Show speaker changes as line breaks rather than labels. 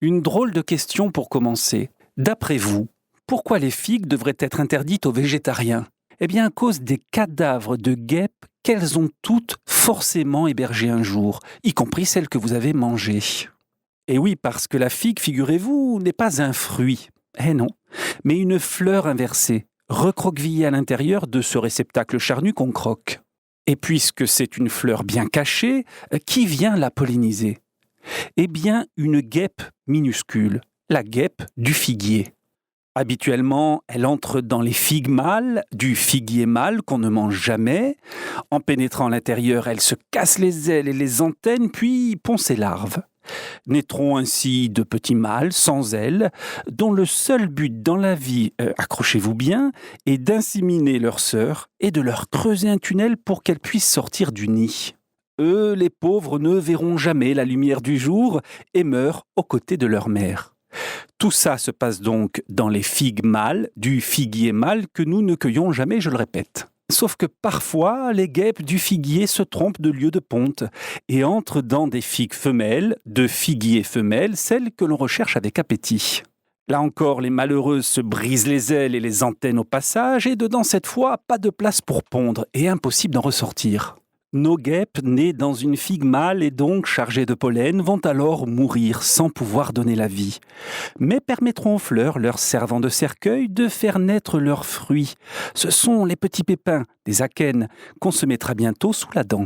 Une drôle de question pour commencer. D'après vous, pourquoi les figues devraient être interdites aux végétariens? Eh bien, à cause des cadavres de guêpes qu'elles ont toutes forcément hébergées un jour, y compris celles que vous avez mangées. Et oui, parce que la figue, figurez-vous, n'est pas un fruit. Eh non, mais une fleur inversée, recroquevillée à l'intérieur de ce réceptacle charnu qu'on croque. Et puisque c'est une fleur bien cachée, qui vient la polliniser? Eh bien, une guêpe minuscule, la guêpe du figuier. Habituellement, elle entre dans les figues mâles du figuier mâle qu'on ne mange jamais. En pénétrant à l'intérieur, elle se casse les ailes et les antennes, puis pond ses larves. Naîtront ainsi de petits mâles sans ailes, dont le seul but dans la vie, accrochez-vous bien, est d'inséminer leurs sœurs et de leur creuser un tunnel pour qu'elles puissent sortir du nid. Eux, les pauvres, ne verront jamais la lumière du jour et meurent aux côtés de leur mère. Tout ça se passe donc dans les figues mâles, du figuier mâle que nous ne cueillons jamais, je le répète. Sauf que parfois, les guêpes du figuier se trompent de lieu de ponte et entrent dans des figues femelles, de figuiers femelles, celles que l'on recherche avec appétit. Là encore, les malheureuses se brisent les ailes et les antennes au passage, et dedans cette fois, pas de place pour pondre et impossible d'en ressortir. Nos guêpes, nées dans une figue mâle et donc chargées de pollen, vont alors mourir sans pouvoir donner la vie. Mais permettront aux fleurs, leur servant de cercueil, de faire naître leurs fruits. Ce sont les petits pépins, des akènes, qu'on se mettra bientôt sous la dent.